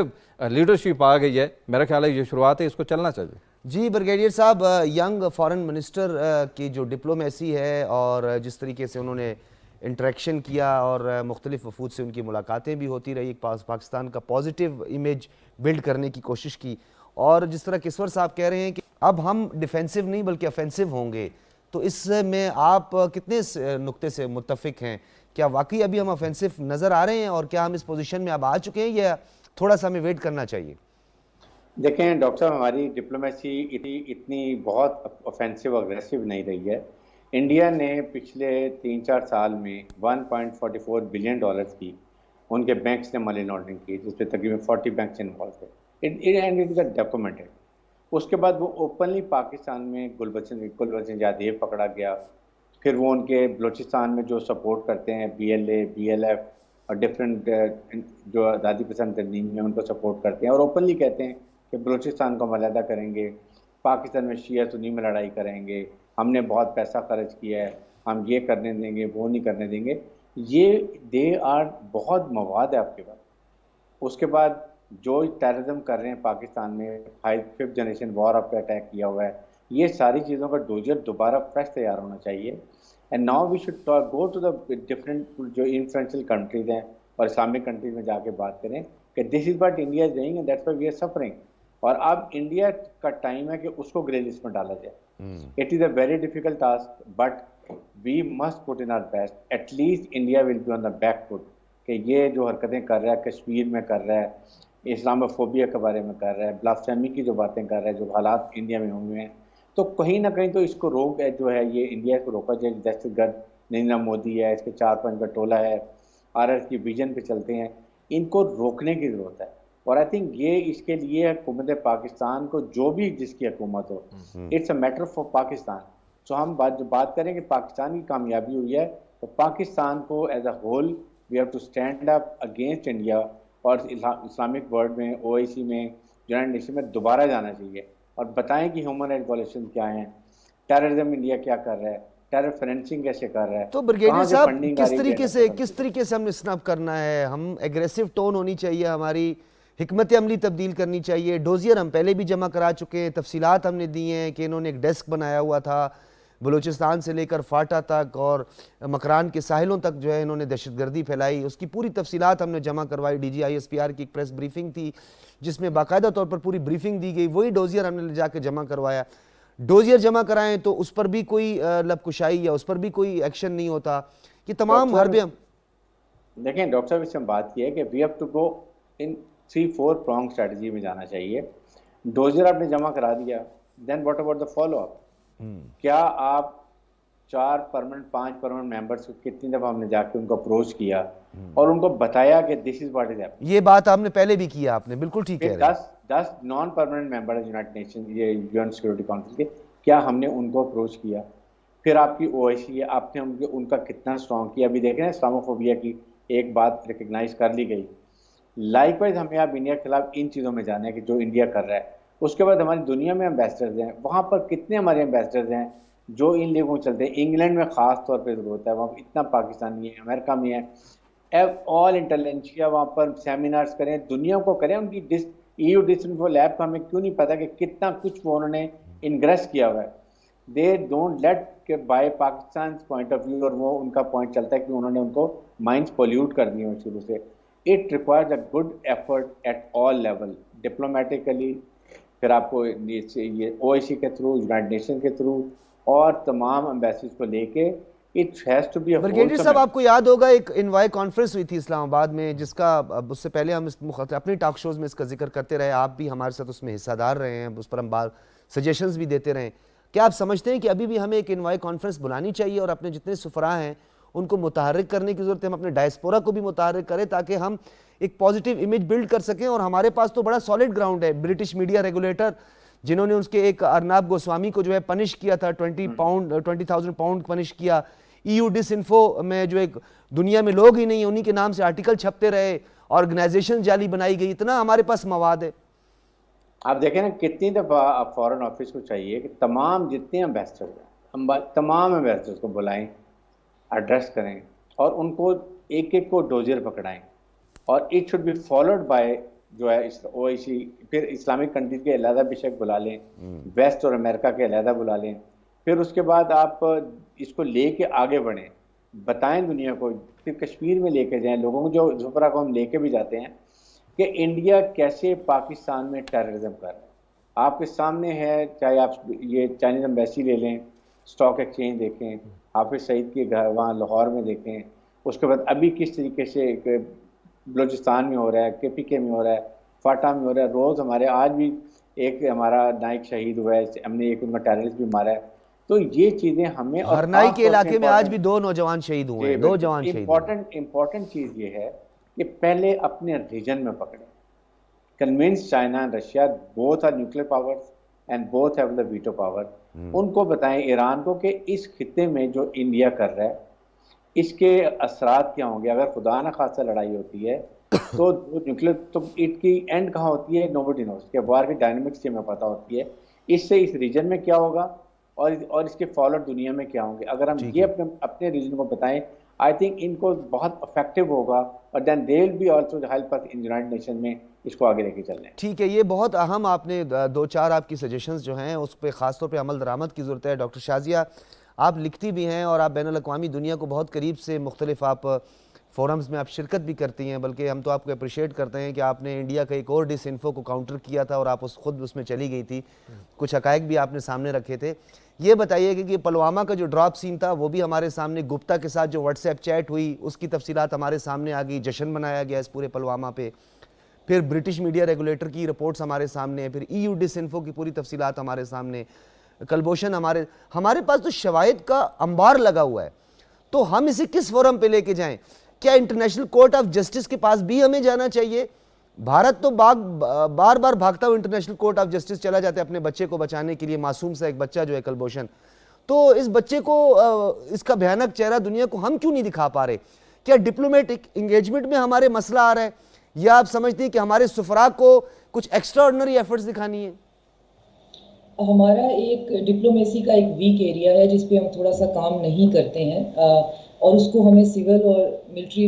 لیڈرشپ آ گئی ہے. میرا خیال ہے یہ شروعات ہے, اس کو چلنا چاہیے. جی بریگیڈیئر صاحب, ینگ فارن منسٹر کی جو ڈپلومیسی ہے اور جس طریقے سے انہوں نے انٹریکشن کیا اور مختلف وفود سے ان کی ملاقاتیں بھی ہوتی رہی, پاکستان کا پازیٹیو امیج بلڈ کرنے کی کوشش کی, اور جس طرح کسور صاحب کہہ رہے ہیں کہ اب ہم ڈیفینسو نہیں بلکہ افینسو ہوں گے, تو اس میں آپ کتنے نقطے سے متفق ہیں؟ کیا واقعی ابھی ہم افینسو نظر آ رہے ہیں, اور کیا ہم اس پوزیشن میں اب آ چکے ہیں, یا تھوڑا سا ہمیں ویٹ کرنا چاہیے؟ دیکھیں ڈاکٹر صاحب, ہماری ڈپلومیسی اتنی بہت افینسو اگریسو نہیں رہی ہے. انڈیا نے پچھلے 3-4 سال میں $1.44 بلین کی ان کے بینکس نے منی لانڈرنگ کی, جس پہ تقریباً 40 بینکس انوالو تھے. ڈاکومنٹڈ. اس کے بعد وہ اوپنلی پاکستان میں گلبچن جادیو پکڑا گیا. پھر وہ ان کے بلوچستان میں جو سپورٹ کرتے ہیں BLA, BLF اور ڈفرینٹ جو آزادی پسند تنظیم ہیں ان کو سپورٹ کرتے ہیں, اور اوپنلی کہتے ہیں کہ بلوچستان کو ہم علیحدہ کریں گے, پاکستان میں شیعہ سنی میں لڑائی کریں گے, ہم نے بہت پیسہ خرچ کیا ہے, ہم یہ کرنے دیں گے, وہ نہیں کرنے دیں گے. یہ بہت مواد ہے آپ کے پاس. اس کے بعد جو ٹیررزم کر رہے ہیں پاکستان میں, 5th جنریشن وار آپ پہ اٹیک کیا ہوا ہے, یہ ساری چیزوں کا ڈوزر دوبارہ فریش تیار ہونا چاہیے. And now we should go to the different جو انفلوئنشل کنٹریز ہیں اور اسلامک کنٹریز میں جا کے بات کریں کہ this is what India is doing and that's why we are suffering. اور اب انڈیا کا ٹائم ہے کہ اس کو گرے لسٹ میں ڈالا جائے. It is a very difficult task, but we must put in our best. At least India will be on the back foot کہ یہ جو حرکتیں کر رہا ہے کشمیر میں کر رہا ہے, اسلام فوبیا کے بارے میں کر رہا ہے, بلاسفیمی کی جو باتیں کر رہا ہے, جو حالات انڈیا میں ہوئے ہیں, تو کہیں نہ کہیں تو اس کو روک ہے جو ہے یہ انڈیا کو روکا جائے. دہشت گرد نریندر مودی ہے, اس کے 4-5 کا ٹولہ ہے, RS کی ویژن پہ چلتے ہیں, ان کو روکنے کی ضرورت ہے. اور آئی تھنک یہ اس کے لیے حکومت پاکستان کو, جو بھی جس کی حکومت ہو, it's a matter for Pakistan. So ہم بات کریں کہ پاکستان کی کامیابی ہوئی ہے, تو پاکستان کو as a whole we have to stand up against India, اور اسلامک ورلڈ میں, OIC میں, یونائٹڈ نیشن میں دوبارہ جانا چاہیے, اور بتائیں کہ ہیومن رائٹ وائلیشن کیا ہیں, ٹیررزم انڈیا کیا کر رہا ہے, ٹیرر فائنینسنگ کیسے کر رہا ہے. تو بریگیڈیئر صاحب کس طریقے سے ہم نے اسنپ کرنا ہے؟ ہم ایگریسو ٹون ہونی چاہیے, ہماری حکمت عملی تبدیل کرنی چاہیے. ڈوزیر ہم پہلے بھی جمع کرا چکے ہیں, تفصیلات ہم نے دی ہیں کہ انہوں نے ایک ڈیسک بنایا ہوا تھا, بلوچستان سے لے کر فاٹا تک اور مکران کے ساحلوں تک جو ہے انہوں نے دہشت گردی پھیلائی. اس کی پوری تفصیلات ہم نے جمع کروائی. ڈی جی ISPR کی ایک پریس بریفنگ تھی جس میں باقاعدہ طور پر پوری بریفنگ دی گئی. وہی ڈوزیئر ہم نے لے جا کے جمع کروایا. ڈوزیئر جمع کرائیں تو اس پر بھی کوئی لب کشائی یا اس پر بھی کوئی ایکشن نہیں ہوتا. یہ تمام حربیں دیکھیں ڈاکٹر صاحب اس سے ہم بات کی ہے کہ we have to go in 3-4 pronged strategy میں جانا چاہیے. ڈوزر آپ نے جمع کرا دیا, then what about the follow up. کیا آپ 4 پرماننٹ 5 پرماننٹ ممبرس کو کتنی دفعہ ہم نے جا کے ان کو اپروچ کیا اور ان کو بتایا کہ this is what is happening. یہ بات آپ نے پہلے بھی کیا, آپ نے بالکل ٹھیک کہہ رہے ہیں. 10 نان پرماننٹ ممبر یونائٹڈ نیشن یہ UN سیکورٹی کونسل کے, کیا ہم نے ان کو اپروچ کیا؟ پھر آپ کی OIC ہے, آپ نے ان کا کتنا اسٹرانگ کیا. ابھی دیکھ رہے ہیں اسلاموفوبیا کی ایک بات ریکگنائز کر لی گئی. لائک وائز ہمیں آپ انڈیا کے خلاف ان چیزوں میں جانا ہے کہ جو انڈیا کر رہا ہے. اس کے بعد ہماری دنیا میں ایمبیسڈرز ہیں, وہاں پر کتنے ہمارے ایمبیسڈرز ہیں جو ان لیگوں چلتے ہیں. انگلینڈ میں خاص طور پہ ضرورت ہے, وہاں پر اتنا پاکستانی ہے, امریکہ میں ہے. آل انٹیلیجنسیا وہاں پر سیمینارز کریں, دنیا کو کریں. ان کی EU ڈسنفو لیب کا ہمیں کیوں نہیں پتا کہ کتنا کچھ وہ انہوں نے انگریس کیا ہوا ہے. دے ڈونٹ لیٹ کہ by Pakistan point of view, اور وہ ان کا پوائنٹ چلتا ہے کہ انہوں نے ان کو مائنڈس پولیوٹ کر دیے ہیں شروع سے. It requires a good effort at all level, diplomatically, پھر آپ کو یہ OIC کے تھرو, یونائٹڈ نیشن کے تھرو, اور تمام ایمبیسیز کو لے کے it has to be. Brigadier صاحب آپ کو یاد ہوگا ایک انوائے کانفرنس ہوئی تھی اسلام آباد میں, جس کا اس سے پہلے ہم اپنی ٹاک شوز میں اس کا ذکر کرتے رہے, آپ بھی ہمارے ساتھ اس میں حصہ دار رہے ہیں, اس پر ہم سجیشنز بھی دیتے رہے ہیں. کیا آپ سمجھتے ہیں کہ ابھی بھی ہمیں ایک انوائے کانفرنس بلانی چاہیے اور اپنے جتنے سفراء ہیں ان کو متحرک کرنے کی ضرورت ہے؟ ہم اپنے ڈائسپورا کو بھی متحرک کریں تاکہ ہم ایک پازیٹیو امیج بلڈ کر سکیں. اور ہمارے پاس تو بڑا سالڈ گراؤنڈ ہے. برٹش میڈیا ریگولیٹر جنہوں نے اس کے ایک ارناب گوسوامی کو جو ہے پنش کیا تھا, 20,000 پاؤنڈ پنش کیا. EU ڈس انفو میں جو ایک دنیا میں لوگ ہی نہیں ہیں, انہی کے نام سے آرٹیکل چھپتے رہے, آرگنائزیشن جعلی بنائی گئی. اتنا ہمارے پاس مواد ہے. آپ دیکھیں نا کتنی دفعہ آپ فارن آفس کو چاہیے کہ تمام جتنے ایمبیسڈرز ہیں تمام ایمبیسڈرز کو بلائیں, ایڈریس کریں, اور ان کو ایک ایک کو ڈوزر پکڑائیں. اور it should be followed by جو ہے OIC. پھر اسلامک کنٹریز کے علیحدہ بشک بلا لیں, ویسٹ اور امریکہ کے علیحدہ بلا لیں. پھر اس کے بعد آپ اس کو لے کے آگے بڑھیں, بتائیں دنیا کو. پھر کشمیر میں لے کے جائیں لوگوں کو, جو زفرا کو ہم لے کے بھی جاتے ہیں کہ انڈیا کیسے پاکستان میں ٹیررزم کر رہا ہے. آپ کے سامنے ہے, چاہے آپ یہ چائنیز ایمبیسی لے لیں, اسٹاک ایکسچینج دیکھیں, حافظ سعید کے گھر وہاں لاہور میں دیکھیں. اس کے بعد ابھی کس طریقے سے بلوچستان میں ہو رہا ہے, KPK میں ہو رہا ہے, فاٹا میں ہو رہا ہے. روز ہمارے آج بھی ایک ہمارا نائک شہید ہوا ہے, ہم نے ایک ان کا ٹیررسٹ بھی مارا ہے. تو یہ چیزیں ہمیں, اور ہرنائی کے علاقے میں آج بھی 2 نوجوان شہید ہوئے ہیں, 2 جوان شہید ہوئے ہیں. امپورٹنٹ چیز یہ ہے کہ پہلے اپنے ریجن میں پکڑیں. Convince China and Russia both are nuclear powers and both have the veto power. ان کو بتائیں ایران کو کہ اس خطے میں جو انڈیا کر رہا ہے اس کے اثرات کیا ہوں گے. اگر خدا نہ خاصہ لڑائی ہوتی ہے تو نیوکلیئر, تو اٹ کی اینڈ کہاں ہوتی ہے, نوبڈی نوز. کہ وار کی ڈائنامکس ہمیں پتہ ہوتی ہے, اس سے اس ریجن میں کیا ہوگا اور اس کے فالوڈ دنیا میں کیا ہوں گے. اگر ہم یہ اپنے ریجن کو بتائیں, آئی تھنک ان کو بہت افیکٹو ہوگا, اور then they will be also help us in United nation میں اس کو آگے لے کے چلنے. ٹھیک ہے, یہ بہت اہم آپ نے 2-4 آپ کی سجیشنز جو ہیں اس پہ خاص طور پہ عمل درآمد کی ضرورت ہے. ڈاکٹر شازیہ, آپ لکھتی بھی ہیں اور آپ بین الاقوامی دنیا کو بہت قریب سے مختلف آپ فورمز میں آپ شرکت بھی کرتی ہیں, بلکہ ہم تو آپ کو اپریشیٹ کرتے ہیں کہ آپ نے انڈیا کا ایک اور ڈس انفو کو کاؤنٹر کیا تھا اور آپ خود اس میں چلی گئی تھی, کچھ حقائق بھی آپ نے سامنے رکھے تھے. یہ بتائیے کہ پلوامہ کا جو ڈراپ سین تھا وہ بھی ہمارے سامنے, گپتا کے ساتھ جو واٹس ایپ چیٹ ہوئی اس کی تفصیلات ہمارے سامنے آ گئی, جشن منایا گیا اس پورے پلوامہ پہ. پھر برٹش میڈیا ریگولیٹر کی رپورٹس ہمارے سامنے ہیں, پھر EU ڈس انفو کی پوری تفصیلات ہمارے سامنے, کلبوشن ہمارے پاس تو شواہد کا انبار لگا ہوا ہے. تو ہم اسے کس فورم پہ لے کے جائیں؟ کیا انٹرنیشنل کورٹ آف جسٹس کے پاس بھی ہمیں جانا چاہیے؟ بھارت تو بار بار بھاگتا ہوا انٹرنیشنل کورٹ آف جسٹس چلا جاتا ہے اپنے بچے کو بچانے کے لیے, معصوم سا ایک بچہ جو ہے کلبوشن. تو اس بچے کو, اس کا بھیانک چہرہ دنیا کو ہم کیوں نہیں دکھا پا رہے؟ کیا ڈپلومیٹک انگیجمنٹ میں ہمارے مسئلہ آ رہا ہے, یا آپ سمجھتے ہیں کہ ہمارے سفراء کو کچھ ایکسٹرا آرڈنری ایفرٹس دکھانی ہے؟ ہمارا ایک ڈپلومیسی کا ایک ویک ایریا ہے جس پہ ہم تھوڑا سا کام نہیں کرتے ہیں, اور اس کو ہمیں سول اور ملٹری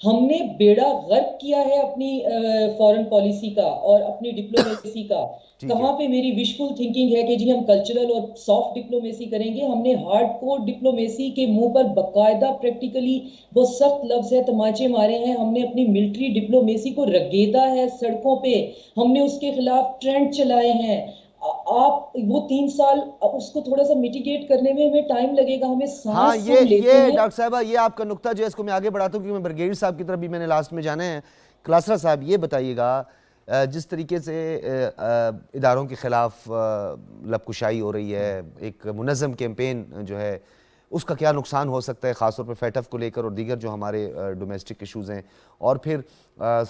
ہم نے بیڑا غرق کیا ہے اپنی فورن پالیسی کا اور اپنی ڈپلومیسی کا. کہاں پہ میری وشفل تھنکنگ ہے کہ جی ہم کلچرل اور سافٹ ڈپلومیسی کریں گے؟ ہم نے ہارڈ کور ڈپلومیسی کے منہ پر باقاعدہ پریکٹیکلی وہ سخت لفظ ہے تماچے مارے ہیں. ہم نے اپنی ملٹری ڈپلومیسی کو رگیدا ہے سڑکوں پہ. ہم نے اس کے خلاف ٹرینڈ چلائے ہیں. آپ وہ 3 سال اس کو تھوڑا سا میٹیگیٹ کرنے میں ہمیں ٹائم لگے گا. ہمیں ہاں سانس ہم لیتے یہ ہیں. ڈاکٹر صاحبہ یہ آپ کا نقطہ جو ہے اس کو میں آگے بڑھاتا ہوں کیونکہ میں بریگیڈیئر صاحب کی طرف بھی میں نے لاسٹ میں جانا ہے. کلاسرا صاحب یہ بتائیے گا جس طریقے سے اداروں کے خلاف لب کشائی ہو رہی ہے، ایک منظم کیمپین جو ہے اس کا کیا نقصان ہو سکتا ہے خاص طور پہ فیٹف کو لے کر اور دیگر جو ہمارے ڈومیسٹک ایشوز ہیں، اور پھر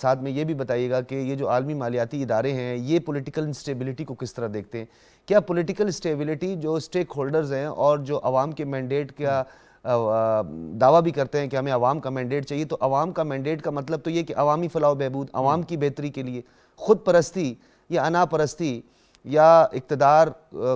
ساتھ میں یہ بھی بتائیے گا کہ یہ جو عالمی مالیاتی ادارے ہیں یہ پولیٹیکل انسٹیبلٹی کو کس طرح دیکھتے ہیں؟ کیا پولیٹیکل اسٹیبلٹی جو اسٹیک ہولڈرز ہیں اور جو عوام کے مینڈیٹ کا دعویٰ بھی کرتے ہیں کہ ہمیں عوام کا مینڈیٹ چاہیے، تو عوام کا مینڈیٹ کا مطلب تو یہ کہ عوامی فلاح و بہبود، عوام کی بہتری کے لیے خود پرستی یا انا پرستی یا اقتدار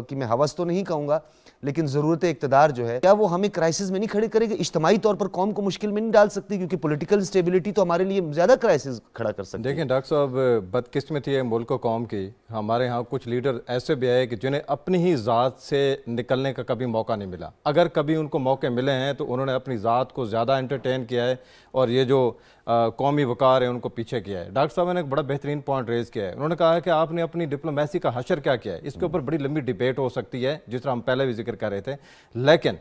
کی میں ہوس تو نہیں کہوں گا لیکن ضرورت اقتدار جو ہے کیا وہ ہمیں کرائسس میں نہیں کھڑے کرے گا؟ اجتماعی طور پر قوم کو مشکل میں نہیں ڈال سکتی؟ کیونکہ پولیٹیکل اسٹیبلٹی تو ہمارے لیے زیادہ کرائسس کھڑا کر سکتی ہے. دیکھیں ڈاکٹر صاحب، بدقسمتی ہے ملک و قوم کی، ہمارے ہاں کچھ لیڈر ایسے بھی آئے کہ جنہیں اپنی ہی ذات سے نکلنے کا کبھی موقع نہیں ملا. اگر کبھی ان کو موقع ملے ہیں تو انہوں نے اپنی ذات کو زیادہ انٹرٹین کیا ہے اور یہ جو قومی وقار ہے ان کو پیچھے کیا ہے. ڈاکٹر صاحب نے ایک بڑا بہترین پوائنٹ ریز کیا ہے. انہوں نے کہا ہے کہ آپ نے اپنی ڈپلومیسی کا حشر کیا کیا ہے. اس کے اوپر بڑی لمبی ڈیبیٹ ہو سکتی ہے جس طرح ہم پہلے بھی ذکر کر رہے تھے، لیکن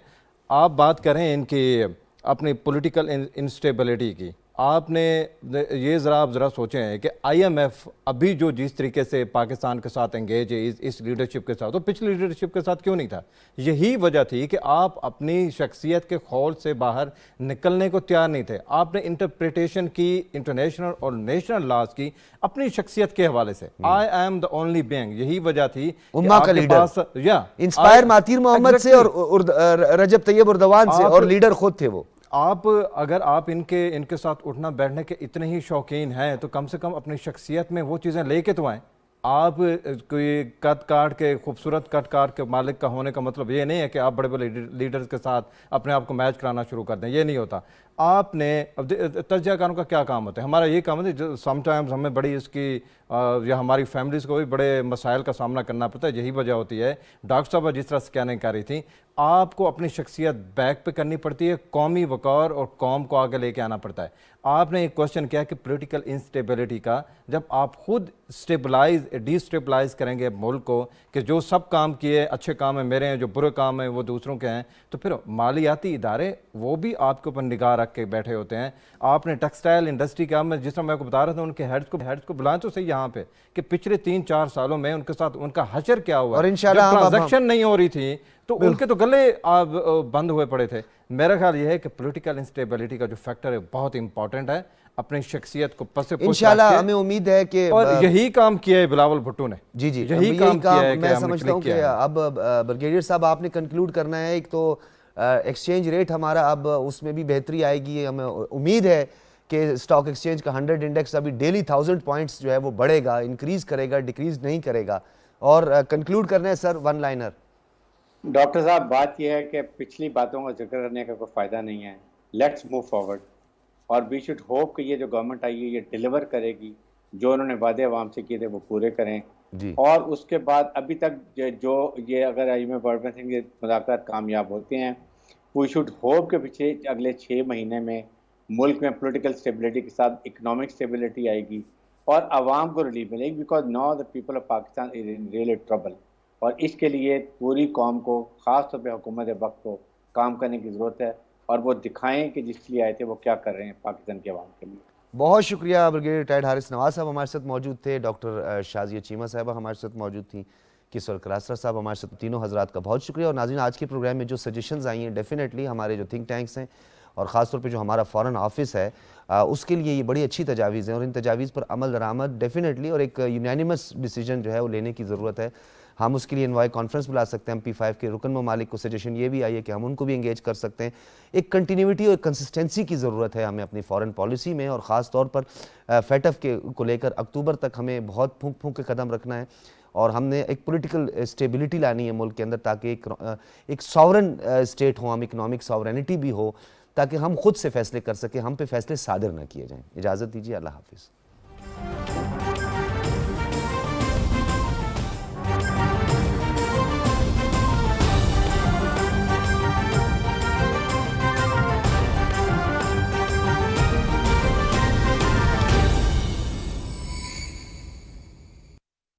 آپ بات کریں ان کی اپنی پولیٹیکل انسٹیبلٹی کی. آپ نے یہ ذرا سوچیں کہ آئی ایم ایف ابھی جو جس طریقے سے پاکستان کے ساتھ انگیج ہے اس لیڈرشپ کے ساتھ، تو پچھلی لیڈرشپ کے ساتھ کیوں نہیں تھا؟ یہی وجہ تھی کہ آپ اپنی شخصیت کے خول سے باہر نکلنے کو تیار نہیں تھے. آپ نے انٹرپریٹیشن کی انٹرنیشنل اور نیشنل لاز کی اپنی شخصیت کے حوالے سے. I am the only being, یہی وجہ تھی امہ کا لیڈر انسپائر مہاتیر محمد سے اور رجب طیب اردوان سے، اور لیڈر خود تھے وہ. اگر آپ ان کے ساتھ اٹھنا بیٹھنے کے اتنے ہی شوقین ہیں تو کم سے کم اپنی شخصیت میں وہ چیزیں لے کے تو آئیں. آپ کوئی کٹ کاٹ کے خوبصورت کٹ کاٹ کے مالک کا ہونے کا مطلب یہ نہیں ہے کہ آپ بڑے بڑے لیڈرز کے ساتھ اپنے آپ کو میچ کرانا شروع کر دیں. یہ نہیں ہوتا. آپ نے تجزیہ کاروں کا کیا کام ہوتا ہے؟ ہمارا یہ کام ہے جو سم ٹائمز ہمیں بڑی اس کی یا ہماری فیملیز کو بھی بڑے مسائل کا سامنا کرنا پڑتا ہے. یہی وجہ ہوتی ہے. ڈاکٹر صاحبہ جس طرح اسکیننگ کر رہی تھیں، آپ کو اپنی شخصیت بیک پہ کرنی پڑتی ہے، قومی وقار اور قوم کو آگے لے کے آنا پڑتا ہے. آپ نے ایک کوشچن کیا کہ پولیٹیکل انسٹیبلٹی کا، جب آپ خود ڈی اسٹیبلائز کریں گے ملک کو کہ جو سب کام کیے اچھے کام ہیں میرے ہیں، جو برے کام ہیں وہ دوسروں کے ہیں، تو پھر مالیاتی ادارے وہ بھی آپ کے اوپر نگاہ رکھ کے بیٹھے ہوتے ہیں. آپ نے ٹیکسٹائل انڈسٹری کا، میں جس طرح میں کو بتا رہا تھا، ان کے ہیڈز کو بلائیں تو صحیح یہاں پہ کہ پچھلے 3-4 سالوں میں ان کے ساتھ ان کا حشر کیا ہوا. اور انشاءاللہ جب ٹرانزیکشن نہیں ہو رہی تھی تو ان کے تو گلے بند ہوئے پڑے تھے. میرا خیال یہ ہے کہ پولیٹیکل انسٹیبلٹی کا جو فیکٹر ہے بہت امپورٹنٹ ہے. اپنی شخصیت کو پس پش انشاءاللہ ہمیں امید ہے کہ اور یہی کام کیا ہے بلاول بھٹو نے. جی یہی کام کیا ہے. میں سمجھتا ہوں کہ اب بریگیڈیئر صاحب آپ نے کنکلوڈ کرنا ہے. ایک تو ایکسچینج ریٹ ہمارا اب اس میں بھی بہتری آئے گی. ہمیں امید ہے کہ اسٹاک ایکسچینج کا 100 انڈیکس ابھی ڈیلی 1000 پوائنٹس جو ہے وہ بڑھے گا، انکریز کرے گا، ڈیکریز نہیں کرے گا. اور کنکلوڈ کرنا ہے سر ون لائنر. ڈاکٹر صاحب بات یہ ہے کہ پچھلی باتوں کا ذکر کرنے کا کوئی فائدہ نہیں ہے. Let's move forward. اور وی شوڈ ہوپ کہ یہ جو گورنمنٹ آئی ہے یہ ڈیلیور کرے گی، جو انہوں نے وعدے عوام سے کیے تھے وہ پورے کریں. اور اس کے بعد ابھی تک جو یہ اگر آئی میں ورلڈ بینک کے مذاکرات کامیاب ہوتے ہیں، وی شوڈ ہوپ کے پیچھے اگلے 6 مہینے میں ملک میں پولیٹیکل اسٹیبلٹی کے ساتھ اکنامک اسٹیبلٹی آئے گی اور عوام کو ریلیف ملے گی. Because now the people of Pakistan is in really trouble. اور اس کے لیے پوری قوم کو، خاص طور پہ حکومت وقت کو کام کرنے کی ضرورت ہے اور وہ دکھائیں کہ جس لیے آئے تھے وہ کیا کر رہے ہیں پاکستان کے عوام کے لیے. بہت شکریہ. بریگیڈیئر ریٹائرڈ حارث نواز صاحب ہمارے ساتھ موجود تھے، ڈاکٹر شازیہ چیمہ صاحبہ ہمارے ساتھ موجود تھیں، کسور کلاسرا صاحب ہمارے ساتھ. تینوں حضرات کا بہت شکریہ. اور ناظرین، آج کے پروگرام میں جو سجیشنز آئی ہیں ڈیفینیٹلی ہمارے جو تھنک ٹینکس ہیں اور خاص طور پہ جو ہمارا فارن آفس ہے اس کے لیے یہ بڑی اچھی تجاویز ہیں اور ان تجاویز پر عمل درآمد ڈیفینیٹلی اور ایک یونینیمس ڈیسیجن جو ہے وہ لینے کی ضرورت ہے. ہم اس کے لیے انوائے کانفرنس بلا سکتے ہیں. ہم P5 کے رکن ممالک کو سجیشن یہ بھی آئی ہے کہ ہم ان کو بھی انگیج کر سکتے ہیں. ایک کنٹینیوٹی اور کنسسٹنسی کی ضرورت ہے ہمیں اپنی فارن پالیسی میں، اور خاص طور پر فیٹف کو لے کر اکتوبر تک ہمیں بہت پھونک کے قدم رکھنا ہے اور ہم نے ایک پولیٹیکل اسٹیبلٹی لانی ہے ملک کے اندر تاکہ ایک ساورن اسٹیٹ ہو، ہم اکنامک ساورینٹی بھی ہو. تاکہ ہم خود سے فیصلے کر سکیں, ہم پہ فیصلے صادر نہ کیے جائیں. اجازت دیجیے, اللہ حافظ.